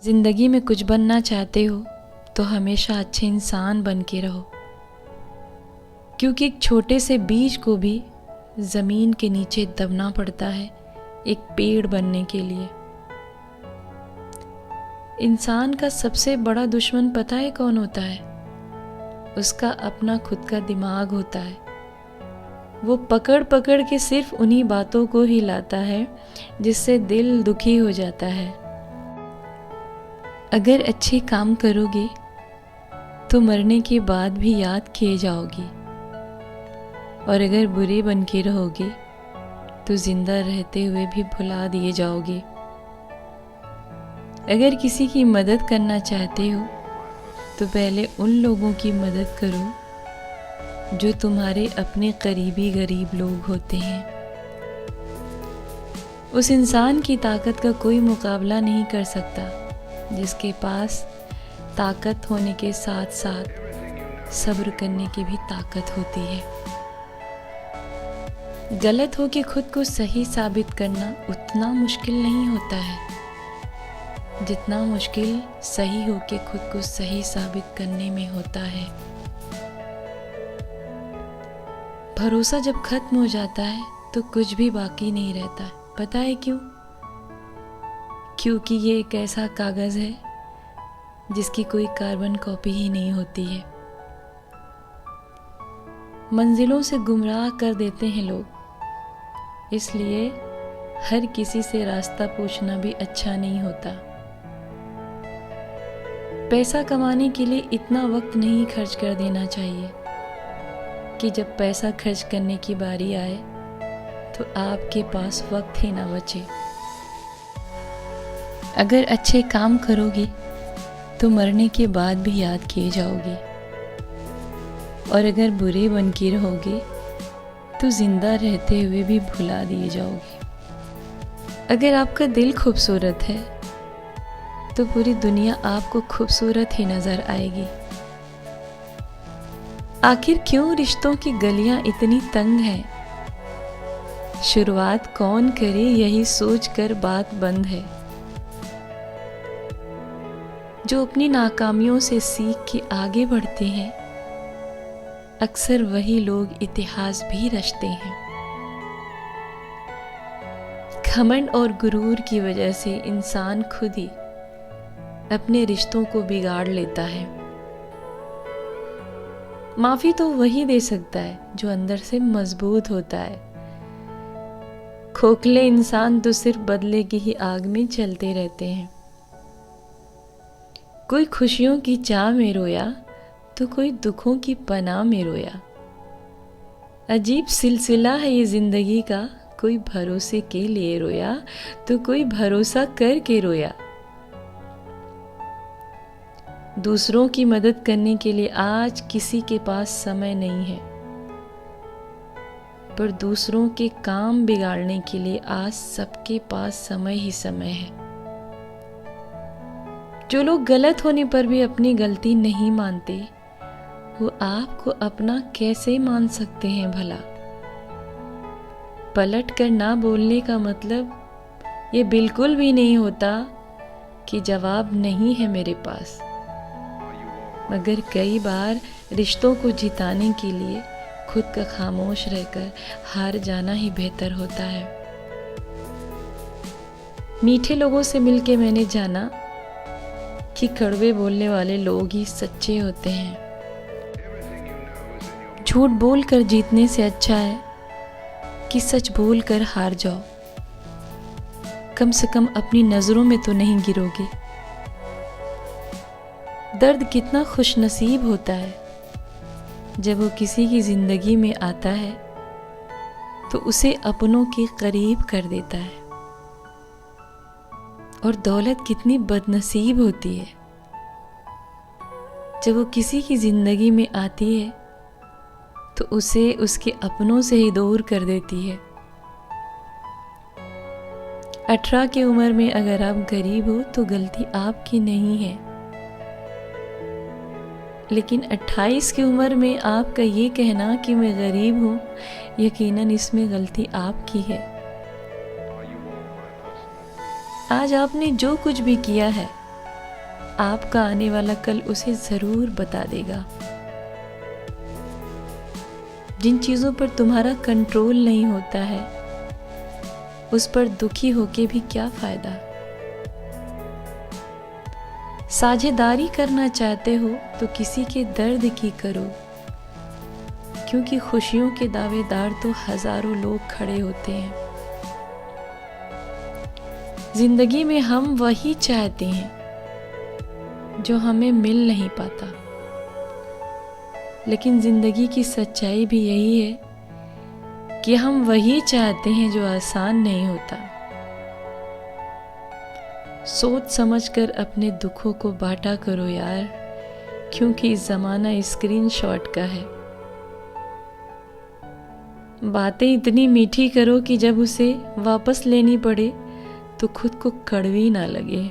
ज़िंदगी में कुछ बनना चाहते हो तो हमेशा अच्छे इंसान बन के रहो, क्योंकि एक छोटे से बीज को भी ज़मीन के नीचे दबना पड़ता है एक पेड़ बनने के लिए। इंसान का सबसे बड़ा दुश्मन पता है कौन होता है? उसका अपना खुद का दिमाग होता है। वो पकड़ पकड़ के सिर्फ उन्हीं बातों को ही लाता है जिससे दिल दुखी हो जाता है। अगर अच्छे काम करोगे तो मरने के बाद भी याद किए जाओगे, और अगर बुरे बन के रहोगे तो जिंदा रहते हुए भी भुला दिए जाओगे। अगर किसी की मदद करना चाहते हो तो पहले उन लोगों की मदद करो जो तुम्हारे अपने करीबी गरीब लोग होते हैं। उस इंसान की ताकत का कोई मुकाबला नहीं कर सकता जिसके पास ताकत होने के साथ साथ सब्र करने की भी ताकत होती है। गलत हो के खुद को सही साबित करना उतना मुश्किल नहीं होता है जितना मुश्किल सही हो के खुद को सही साबित करने में होता है। भरोसा जब खत्म हो जाता है तो कुछ भी बाकी नहीं रहता है। पता है क्यों? क्योंकि ये एक ऐसा कागज है जिसकी कोई कार्बन कॉपी ही नहीं होती है। मंजिलों से गुमराह कर देते हैं लोग, इसलिए हर किसी से रास्ता पूछना भी अच्छा नहीं होता। पैसा कमाने के लिए इतना वक्त नहीं खर्च कर देना चाहिए कि जब पैसा खर्च करने की बारी आए तो आपके पास वक्त ही ना बचे। अगर अच्छे काम करोगे तो मरने के बाद भी याद किए जाओगे, और अगर बुरे बन के रहोगे तो जिंदा रहते हुए भी भुला दिए जाओगे। अगर आपका दिल खूबसूरत है तो पूरी दुनिया आपको खूबसूरत ही नजर आएगी। आखिर क्यों रिश्तों की गलियां इतनी तंग हैं? शुरुआत कौन करे यही सोचकर बात बंद है। जो अपनी नाकामियों से सीख के आगे बढ़ते हैं अक्सर वही लोग इतिहास भी रचते हैं। घमंड और गुरूर की वजह से इंसान खुद ही अपने रिश्तों को बिगाड़ लेता है। माफी तो वही दे सकता है जो अंदर से मजबूत होता है। खोखले इंसान तो सिर्फ बदले की ही आग में चलते रहते हैं। कोई खुशियों की चाह में रोया तो कोई दुखों की पनाह में रोया। अजीब सिलसिला है ये जिंदगी का, कोई भरोसे के लिए रोया तो कोई भरोसा करके रोया। दूसरों की मदद करने के लिए आज किसी के पास समय नहीं है, पर दूसरों के काम बिगाड़ने के लिए आज सबके पास समय ही समय है। जो लोग गलत होने पर भी अपनी गलती नहीं मानते वो आपको अपना कैसे मान सकते हैं भला? पलट कर ना बोलने का मतलब ये बिल्कुल भी नहीं होता कि जवाब नहीं है मेरे पास, मगर कई बार रिश्तों को जिताने के लिए खुद का खामोश रहकर हार जाना ही बेहतर होता है। मीठे लोगों से मिलके मैंने जाना कि कड़वे बोलने वाले लोग ही सच्चे होते हैं। झूठ बोलकर जीतने से अच्छा है कि सच बोलकर हार जाओ। कम से कम अपनी नजरों में तो नहीं गिरोगे। दर्द कितना खुशनसीब होता है जब वो किसी की जिंदगी में आता है तो उसे अपनों के करीब कर देता है, और दौलत कितनी बदनसीब होती है जब वो किसी की जिंदगी में आती है तो उसे उसके अपनों से ही दूर कर देती है। 18 की उम्र में अगर आप गरीब हो तो गलती आपकी नहीं है, लेकिन 28 की उम्र में आपका ये कहना कि मैं गरीब हूँ, यकीनन इसमें गलती आपकी है। आज आपने जो कुछ भी किया है आपका आने वाला कल उसे ज़रूर बता देगा। जिन चीज़ों पर तुम्हारा कंट्रोल नहीं होता है, उस पर दुखी होके भी क्या फ़ायदा। साझेदारी करना चाहते हो तो किसी के दर्द की करो, क्योंकि खुशियों के दावेदार तो हजारों लोग खड़े होते हैं। जिंदगी में हम वही चाहते हैं जो हमें मिल नहीं पाता, लेकिन जिंदगी की सच्चाई भी यही है कि हम वही चाहते हैं जो आसान नहीं होता। सोच समझकर अपने दुखों को बांटा करो यार, क्योंकि ज़माना स्क्रीनशॉट का है। बातें इतनी मीठी करो कि जब उसे वापस लेनी पड़े तो खुद को कड़वी ना लगे।